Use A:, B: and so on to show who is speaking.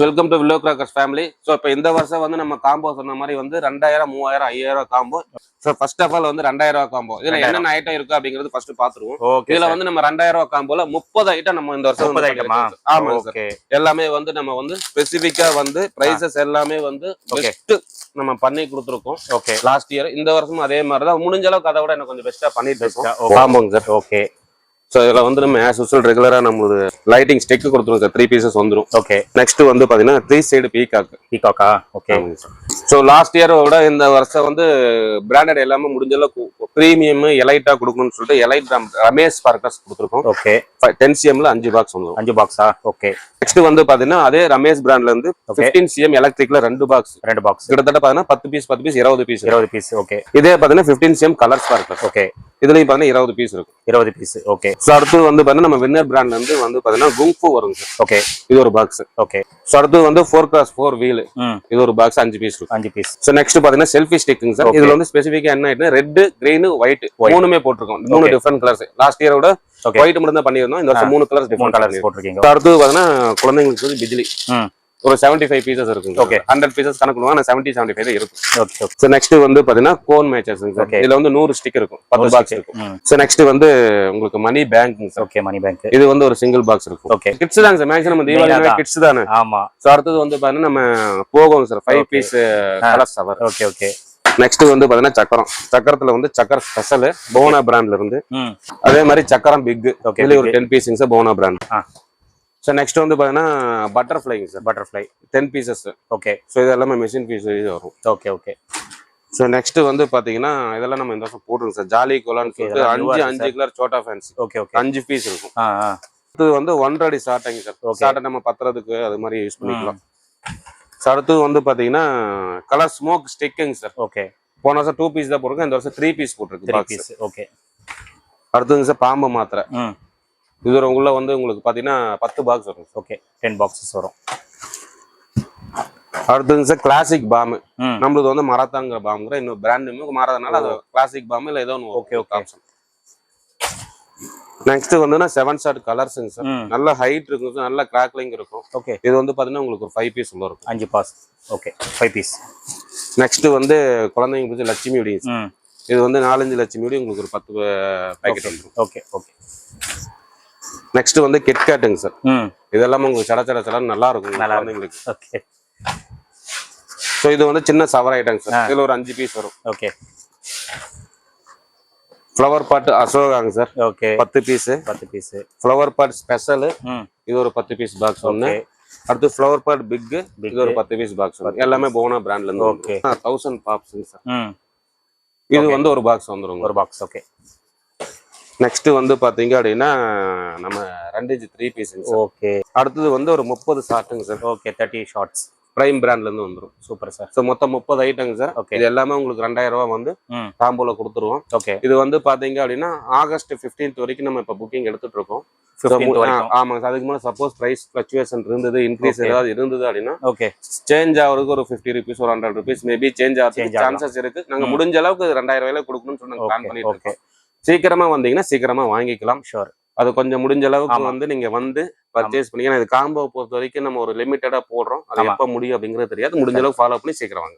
A: Welcome to willow crackers family. So இப்போ இந்த வருஷம் வந்து நம்ம காம்போ சொன்ன மாதிரி வந்து 2000, 3000, 5000 combo. So first of all வந்து 2000 காம்போ. இதுல என்னென்ன ஐட்டம் இருக்கு அப்படிங்கிறது ஃபர்ஸ்ட் பாத்துருவோம். இதுல வந்து நம்ம 2000 காம்போல 30 ஐட்டம் நம்ம இந்த வருஷம்
B: 30 ஐட்டமா?
A: ஆமா சார். எல்லாமே வந்து நம்ம வந்து ஸ்பெசிபிக்கா வந்து பிரைசஸ் எல்லாமே வந்து பெஸ்ட் நம்ம பண்ணி கொடுத்துருக்கோம். ஓகே, லாஸ்ட் இயர் இந்த வருஷமும் அதே மாதிரி தான். முடிஞ்ச அளவுக்கு அதை விட எனக்கு கொஞ்சம் பெஸ்டா பண்ணிட்டு இருக்கோம் காம்போங்க சார். ஓகே, ஸோ இதில் வந்து நம்ம ஆஸ் யூசுவல் ரெகுலராக நம்மளுக்கு லைட்டிங் ஸ்டிக் கொடுத்துருவோம் சார். 3 பீசஸ் வந்துடும். ஓகே, நெக்ஸ்ட் வந்து பார்த்தீங்கன்னா 3 சைடு பீகாக்கா. ஓகே, ஸோ லாஸ்ட் இயரோட இந்த வருஷம் வந்து பிராண்டட் எல்லாமே முடிஞ்ச அளவுக்கு ப்ரீமியம் எலைட்டா கொடுக்கணும்னு சொல்லிட்டு எலைட் ரமேஷ் ஸ்பார்க்கர்ஸ் கொடுத்துருக்கோம். ஓகே, 10 cmல 5 பாக்ஸ் வந்துடும். 5 பாக்ஸா? ஓகே. நெக்ஸ்ட் வந்து பாத்தீங்கன்னா அதே ரமேஷ் பிராண்ட்ல இருந்து 15 cm எலக்ட்ரிக்ல 2 பாக்ஸ் கிட்டத்தட்ட பாத்தீங்கன்னா 10 பீஸ் 20 பீஸ். ஓகே, இதே பாத்தீங்கன்னா 15 cm கலர் ஸ்பார்க்கர். ஓகே, இதுலயும் பாத்தீங்கன்னா 20 பீஸ் இருக்கும். 20 பீஸ். ஓகே, ஸோ அடுத்து வந்து பாத்தீங்கன்னா நம்ம வின்னர் பிராண்ட்ல இருந்து வந்து பாத்தீங்கன்னா குங்ஃபு வரும் சார். ஓகே, இது ஒரு பாக்ஸ். ஓகே, ஸோ அடுத்து வந்து 4x4 வீல், இது ஒரு பாக்ஸ் 5 பீஸ் இருக்கும். 5 பீஸ். ஸோ நெக்ஸ்ட் பாத்தீங்கன்னா செல்ஃபி ஸ்டிக்குங்க சார். இதுல வந்து ஸ்பெசிஃபிக்கா என்ன ஆயிடுனா ரெட், கிரீன், ஒயிட் மூணுமே போட்டிருக்கோம். 3 டிஃபரெண்ட் கலர்ஸ். லாஸ்ட் இயரோட ஒயிட் மட்டும் தான் பண்ணிருந்தோம். இந்த வருஷம் 3 கலர்ஸ் டிஃபரெண்ட் கலர்ஸ் போட்டிருக்கீங்க. அடுத்து பாத்தீங்கன்னா குழந்தைங்களுக்கு வந்து பிஜிலி ஒரு 75 பீசஸ் இருக்கும். ஓகே, 100 பீசஸ் கணக்கு பண்ணுவாங்க. 70-75 தான் இருக்கும். ஓகே, சோ நெக்ஸ்ட் வந்து பாத்தீங்கன்னா கோன் மேட்சஸ் சார். இதுல வந்து 100 ஸ்டிக் இருக்கும். 10 பாக்ஸ் இருக்கும். சோ நெக்ஸ்ட் வந்து உங்களுக்கு money bank sir. Okay, money bank. இது வந்து ஒரு சிங்கிள் பாக்ஸ் இருக்கும். ஓகே, கிட்ஸ் தான் சார். மேக்ஸிமம் தீபாவளி கிட்ஸ் தானே. ஆமா. சோ அடுத்து வந்து பாத்தீங்கன்னா நம்ம போகும் sir 5 piece colour shower. Okay, okay. Next வந்து பாத்தீங்கன்னா சக்கரத்துல வந்து சக்கர ஸ்பெஷல் போனா பிராண்ட்ல இருந்து. அதே மாதிரி சக்கரம் பிக். இதுல ஒரு 10 பீஸ் போனா பிராண்ட். ஸோ நெக்ஸ்ட் வந்து பார்த்தீங்கன்னா பட்டர்ஃப்ளைங்க sir. Butterfly 10 pieces. Okay, so இது எல்லாமே மெஷின் பீஸ் வரும். Okay, okay. ஸோ நெக்ஸ்ட் வந்து பார்த்தீங்கன்னா இதெல்லாம் நம்ம இந்த வருஷம் போட்டுருங்க சார். ஜாலி கோலான்னு சொல்லிட்டு 5 கலர் சோட்டா ஃபேன்சி. Okay, okay. 5 பீஸ் இருக்கும். அடுத்து வந்து 1.5 அடி சாட்டைங்க சார். சாட்டை நம்ம பத்துறதுக்கு அது மாதிரி யூஸ் பண்ணிக்கலாம். ஸோ அடுத்து வந்து பார்த்தீங்கன்னா கலர் ஸ்மோக் ஸ்டிக்குங்க சார். ஓகே, போன வருஷம் 2 பீஸ் தான் போட்டிருக்கோம். இந்த வருஷம் 3 பீஸ் போட்டிருக்கு. 3 பீஸ். ஓகே. அடுத்துங்க சார் பாம்பு மாத்திரை. இது உள்ள வந்து உங்களுக்கு பாத்தீங்கன்னா 10 பாக்ஸ் வரும். ஓகே, 10 பாக்ஸஸ் வரும். அடுத்தது சார் கிளாசிக் பாம். நம்மளுக்கு வந்து மராத்தாங்கிற பாம்ங்கிற இன்னும் பிராண்ட் நேம் மாறதுனால அது கிளாசிக் பாம் இல்ல ஏதோ ஒன்று. Okay, okay. ஆப்ஷன். நெக்ஸ்ட் வந்து 7 ஷாட் கலர்ஸுங்க சார். நல்ல ஹைட் இருக்கும் சார். நல்ல கிராக்லிங் இருக்கும். ஓகே, இது வந்து பாத்தீங்கன்னா உங்களுக்கு ஒரு 5 பீஸ் உள்ள இருக்கும். 5 பாஸ். Okay, 5 piece. நெக்ஸ்ட் வந்து குழந்தைங்க பிடிச்ச லட்சுமி உடைய. இது வந்து 4-5 லட்சுமி உடைய உங்களுக்கு ஒரு 10 பேக்கெட் வந்துடும். Okay, okay. நெக்ஸ்ட் வந்து கிட்கேட்டுங்க சார். இதெல்லாம் உங்களுக்கு சட நல்லா இருக்கும் குழந்தைங்களுக்கு. ஓகே, ஸோ இது வந்து சின்ன சவர் ஐட்டங்க சார். இதுல ஒரு 5 பீஸ் வரும். ஓகே, ஃப்ளவர் பாட் அசோகாங்க sir. Okay, 10 piece. 10 piece. Flower pot special, இது ஒரு 10 பீஸ் பாக்ஸ் ஒன்று. அடுத்து ஃப்ளவர் பாட் பிக், இது ஒரு 10 பீஸ் பாக்ஸ் வரும். எல்லாமே போனா பிராண்ட்ல இருந்து. ஓகே, 1000 பாப்ஸுங்க சார். இது வந்து ஒரு பாக்ஸ் வந்துடும். ஒரு பாக்ஸ். ஓகே. நெக்ஸ்ட் வந்து பாத்தீங்க அப்படின்னா நம்ம 2 3 பீஸ். ஓகே, அடுத்தது வந்து ஒரு 30 ஷார்ட்டுங்க சார். ஓகே, 30 ஷார்ட்ஸ் பிரைம் பிராண்ட்ல இருந்து வந்துடும். Super sir. ஸோ மொத்தம் 30 ஐட்டங்க சார். ஓகே, இது எல்லாமே உங்களுக்கு 2000 ரூபாய் வந்து காம்போல கொடுத்துருவோம். ஓகே, இது வந்து பாத்தீங்க அப்படின்னா ஆகஸ்ட் 15 வரைக்கும் நம்ம இப்ப புக்கிங் எடுத்துட்டு இருக்கோம். ஆமாங்க சார். அதுக்கு மேலே சப்போஸ் பிரைஸ் ஃபிளக்சுவேஷன் இருந்தது, இன்க்ரீஸ் ஏதாவது இருந்தது அப்படின்னா ஓகே சேஞ்ச் ஆகிறதுக்கு ஒரு 50 ருபீஸ் ஒரு 100 ருபீஸ் மேபி சேஞ்ச் ஆகிறதுக்கு சான்சஸ் இருக்கு. நாங்க முடிஞ்ச அளவுக்கு 2000 ரூபாயில கொடுக்கணும்னு சொல்லி பிளான் பண்ணிட்டு இருக்கோம். சீக்கிரமா வந்தீங்கன்னா சீக்கிரமா வாங்கிக்கலாம். ஷோர். அது கொஞ்சம் முடிஞ்ச அளவுக்கு வந்து நீங்க வந்து பர்ச்சேஸ் பண்ணி, இது காம்போ பொறுத்த வரைக்கும் நம்ம ஒரு லிமிட்டடா போடுறோம். அது எப்ப முடியும் அப்படிங்கிறது தெரியாது. முடிஞ்ச அளவுக்கு ஃபாலோ பண்ணி சீக்கிரம் வாங்க.